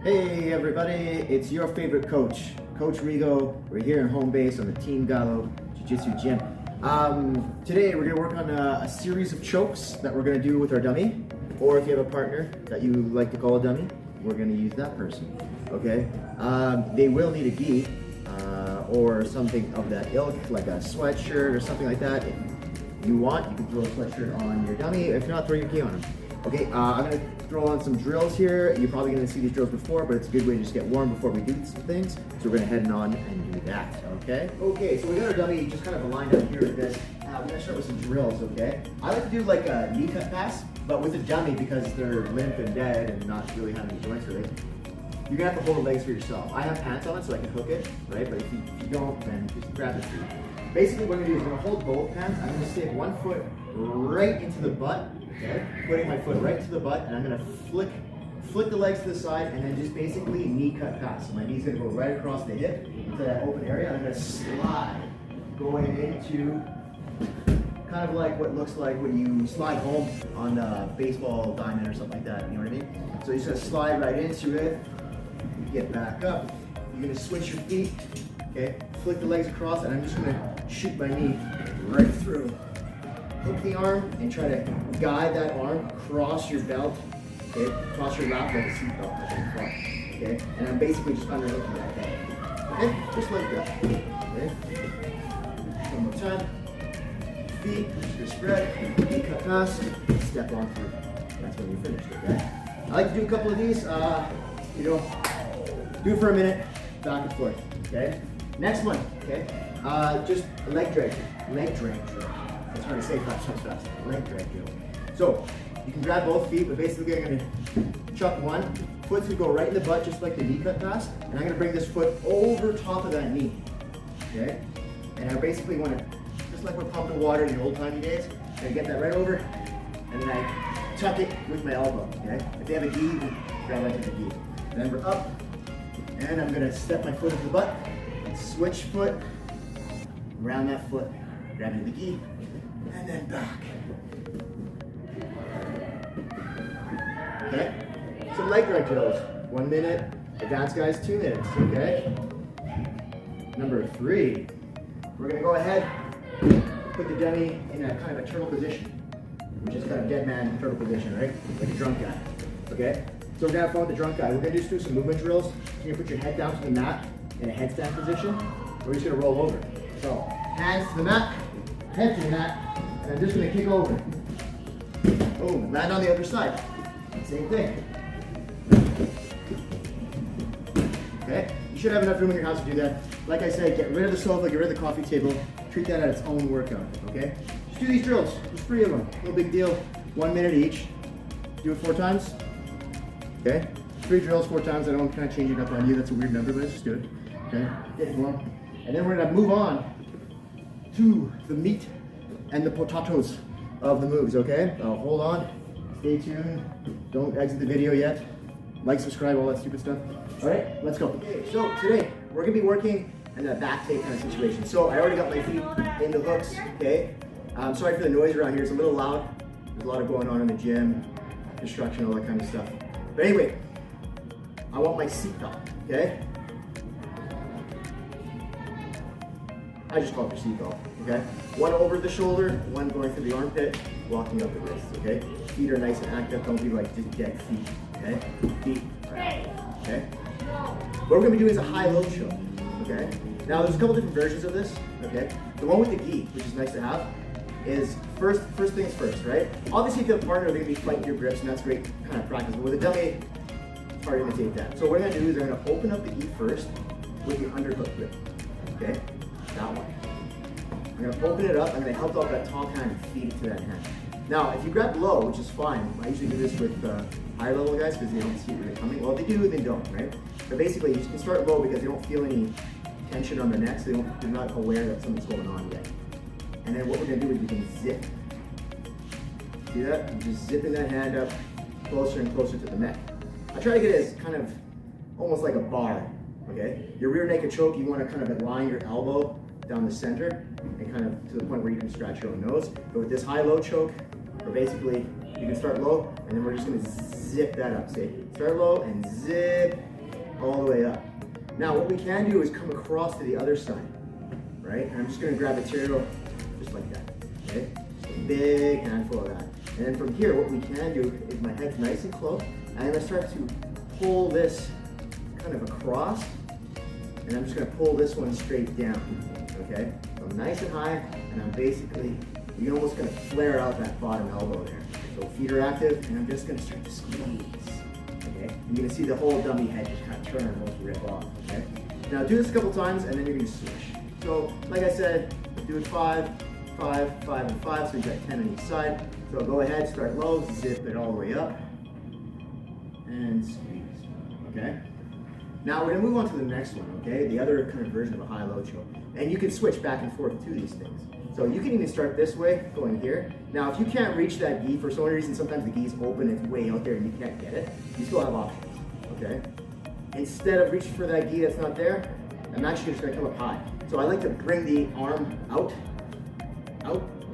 Hey everybody, it's your favorite coach, Coach Rigo. We're here in home base on the Team Galo Jiu-jitsu gym. Today we're going to work on a series of chokes that we're going to do with our dummy, or if you have a partner that you like to call a dummy, we're going to use that person, okay? They will need a gi or something of that ilk, like a sweatshirt or something like that. If you want, you can throw a sweatshirt on your dummy. If not, throw your gi on him. Okay, I'm going to throw on some drills here. You're probably going to see these drills before, but it's a good way to just get warm before we do some things. So we're going to head on and do that, okay? Okay, so we got our dummy just kind of aligned up here like this. We're going to start with some drills, okay? I like to do like a knee cut pass, but with a dummy because they're limp and dead and not really having any joints really. You're going to have to hold the legs for yourself. I have pants on it so I can hook it, right? But if you don't, then just grab the feet. Basically what I'm going to do is I'm going to hold both pants. I'm going to stick one foot right into the butt. Okay, putting my foot right to the butt, and I'm going to flick the legs to the side, and then just basically knee cut pass. So my knee's going to go right across the hip into that open area, and I'm going to slide, going into kind of like what looks like when you slide home on a baseball diamond or something like that. You know what I mean? So you're just going to slide right into it, get back up. You're going to switch your feet, okay? Flick the legs across, and I'm just going to shoot my knee right through. Hook the arm and try to guide that arm across your belt, okay? Across your lap like a seat belt, okay? And I'm basically just underhooking that belt, okay? Just like that, okay? One more time. Feet, just spread, knee cut pass, step on through. That's when you're finished, okay? I like to do a couple of these, do it for a minute, back and forth, okay? Next one, okay? Just a leg drag drill. It's hard to say fast. Leg drag drill. So you can grab both feet, but basically I'm going to chuck one. Foot's going to go right in the butt, just like the knee cut pass, and I'm going to bring this foot over top of that knee. Okay? And I basically want to, just like we're pumping water in the old-timey days, I'm going to get that right over, and then I tuck it with my elbow. Okay? If they have a gi, you can grab right to the gi. And then we're up, and I'm going to step my foot into the butt, switch foot, around that foot, grab into the gi, and then back. Okay? Some leg drag drills. 1 minute. Advanced guys, 2 minutes. Okay? Number 3. We're going to go ahead, put the dummy in a kind of a turtle position, which is kind of dead man turtle position, right? Like a drunk guy. Okay? So we're going to have fun with the drunk guy. We're going to just do some movement drills. You're going to put your head down to the mat in a headstand position. We're just going to roll over. So, hands to the mat, head to the mat, and I'm just going to kick over. Boom, land on the other side. Same thing. Okay, you should have enough room in your house to do that. Like I said, get rid of the sofa, get rid of the coffee table, treat that as its own workout, okay? Just do these drills, there's 3 of them, no big deal. 1 minute each. Do it 4 times. Okay, 3 drills 4 times. I don't kind of change it up on you, that's a weird number, but let's just do it. Okay, get warm. And then we're going to move on to the meat and the potatoes of the moves, okay? Hold on, stay tuned, don't exit the video yet. Like, subscribe, all that stupid stuff. All right, let's go. Okay, so today we're going to be working in a back take kind of situation. So I already got my feet in the hooks, okay? Sorry for the noise around here, it's a little loud. There's a lot of going on in the gym, construction, all that kind of stuff. But anyway, I want my seat belt, okay? I just call it your seatbelt, okay? One over the shoulder, one going through the armpit, walking up the wrist, okay? Feet are nice and active, don't be like just dead feet, okay? Feet are active, okay? What we're gonna be doing is a high-low choke, okay? Now there's a couple different versions of this, okay? The one with the gi, which is nice to have, is first things first, right? Obviously if you have a partner, they're gonna be fighting your grips, and that's great kind of practice, but with a dummy, it's hard to imitate that. So what we're gonna do is we're gonna open up the gi first with the underhook grip, okay? That one. I'm going to open it up, I'm going to help out that top hand and feed it to that hand. Now, if you grab low, which is fine, I usually do this with higher level guys because they don't see it really coming. Well, if they do, they don't, right? But basically, you can start low because they don't feel any tension on their neck, so they're not aware that something's going on yet. And then what we're going to do is we can zip. See that? I'm just zipping that hand up closer and closer to the neck. I try to get it as kind of almost like a bar. Okay, your rear naked choke, you want to kind of align your elbow down the center and kind of to the point where you can scratch your own nose. But with this high-low choke, we're basically, you can start low and then we're just going to zip that up. See, start low and zip Now what we can do is come across to the other side, right? And I'm just gonna grab material just like that, okay? Just a big handful of that. And then from here, what we can do is my head's nice and close, and I'm gonna start to pull this kind of across, and I'm just gonna pull this one straight down, okay? So I'm nice and high, and I'm basically, you're almost gonna flare out that bottom elbow there. So feet are active, and I'm just gonna start to squeeze, okay? And you're gonna see the whole dummy head just kind of turn and almost rip off, okay? Now do this a couple times, and then you're gonna switch. So like I said, do it 5, 5, 5, and 5, so you've got 10 on each side. So go ahead, start low, zip it all the way up, and squeeze, okay? Now we're gonna move on to the next one, okay? The other kind of version of a high-low choke. And you can switch back and forth to these things. So you can even start this way, going here. Now if you can't reach that gi, for some reason sometimes the gi's open, it's way out there and you can't get it, you still have options, okay? Instead of reaching for that gi that's not there, I'm actually just gonna come up high. So I like to bring the arm out,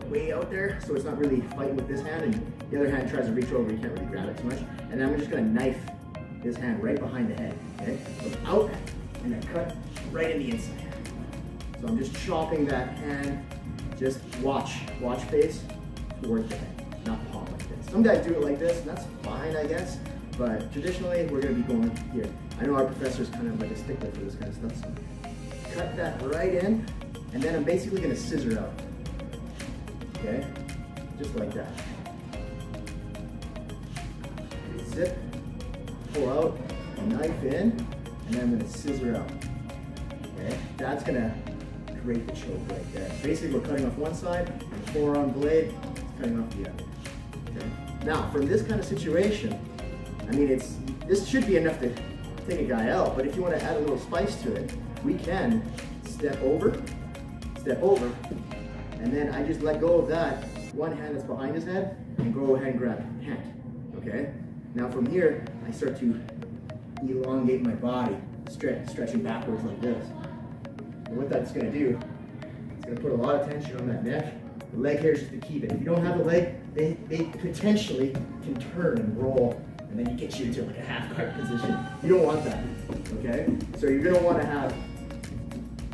way out there, so it's not really fighting with this hand, and the other hand tries to reach over, you can't really grab it too much. And then I'm just gonna knife this hand right behind the head, okay? So out, and then cut right in the inside. So I'm just chopping that hand, just watch face towards the head, not palm like this. Some guys do it like this, and that's fine, I guess, but traditionally, we're gonna be going here. I know our professor's kind of like a stickler for this kind of stuff, so cut that right in, and then I'm basically gonna scissor out. Okay, just like that. Zip, pull out, knife in, and then I'm gonna scissor out. Okay, that's gonna create the choke right there. Basically, we're cutting off one side, and the forearm blade is cutting off the other. Okay. Now, from this kind of situation, I mean, this should be enough to take a guy out, but if you want to add a little spice to it, we can step over, and then I just let go of that one hand that's behind his head and go ahead and grab hand, okay? Now from here, I start to elongate my body, stretching backwards like this. And what that's gonna do, it's gonna put a lot of tension on that neck. The leg here is just to keep it. If you don't have a leg, they potentially can turn and roll, and then you get you into like a half guard position. You don't want that, okay? So you're gonna wanna have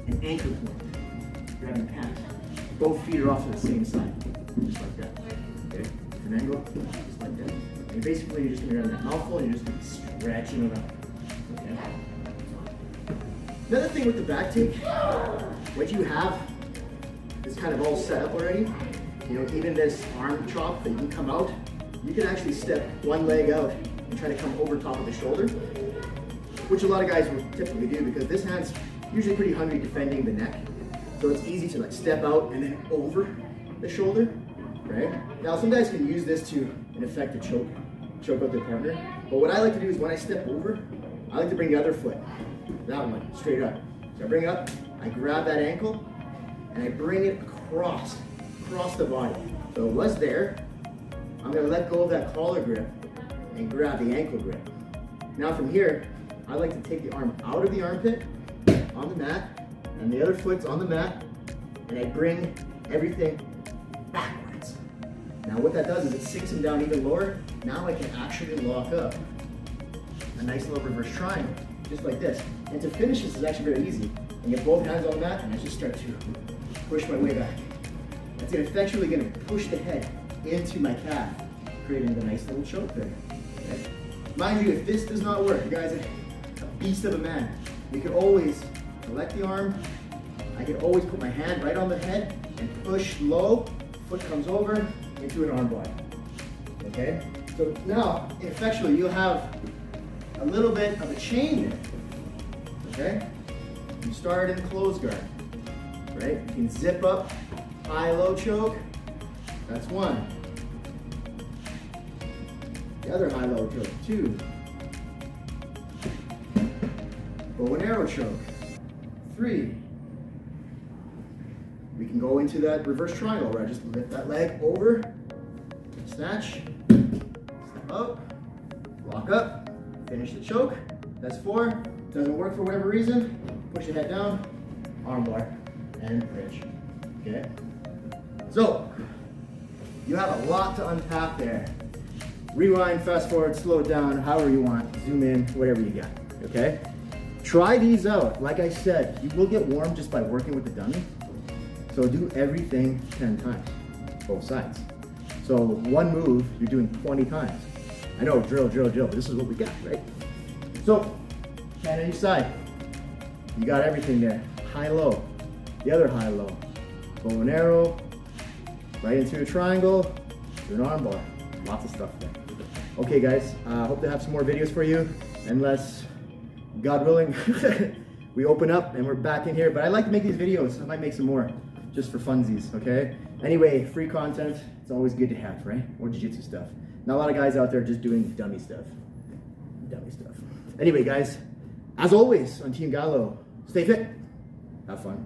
an anchor point. Grab the pant. Both feet are off to the same side, just like that, okay? An angle, just like that. And basically, you're just gonna grab that mouthful and you're just gonna be stretching it up, okay? Another thing with the back take, what you have is kind of all set up already. You know, even this arm chop that you can come out, you can actually step one leg out and try to come over top of the shoulder, which a lot of guys will typically do because this hand's usually pretty hungry defending the neck. So it's easy to like step out and then over the shoulder, right? Now some guys can use this to, in effect, to choke out their partner. But what I like to do is when I step over, I like to bring the other foot, that one, straight up. So I bring it up, I grab that ankle, and I bring it across the body. So it was there, I'm gonna let go of that collar grip and grab the ankle grip. Now from here, I like to take the arm out of the armpit, on the mat, and the other foot's on the mat, and I bring everything backwards. Now what that does is it sinks him down even lower. Now I can actually lock up a nice little reverse triangle, just like this. And to finish this is actually very easy. I get both hands on the mat, and I just start to push my way back. That's effectively gonna push the head into my calf, creating a nice little choke there. Okay? Mind you, if this does not work, you guys are a beast of a man. You can always collect the arm. I can always put my hand right on the head and push low. Foot comes over into an arm bar. Okay? So now, effectively, you'll have a little bit of a chain there. Okay? You start in close guard. Right? You can zip up, high-low choke. That's one. The other high-low choke, 2. Bow and arrow choke, 3. We can go into that reverse triangle where I just lift that leg over, snatch, step out, lock up, finish the choke. That's 4. Doesn't work for whatever reason, push the head down, arm bar, and bridge. Okay? So, you have a lot to unpack there. Rewind, fast forward, slow it down, however you want, zoom in, whatever you got. Okay? Try these out. Like I said, you will get warm just by working with the dummy. So do everything 10 times, both sides. So one move, you're doing 20 times. I know, drill, but this is what we got, right? So, hand on each side. You got everything there. High, low. The other high, low. Bow and arrow, right into a triangle, to an arm bar. Lots of stuff there. Okay guys, hope to have some more videos for you, unless, God willing, we open up and we're back in here. But I like to make these videos. I might make some more, just for funsies, okay? Anyway, free content, it's always good to have, right? More jiu-jitsu stuff. Not a lot of guys out there just doing dummy stuff. Anyway guys, as always on Team Galo, stay fit, have fun.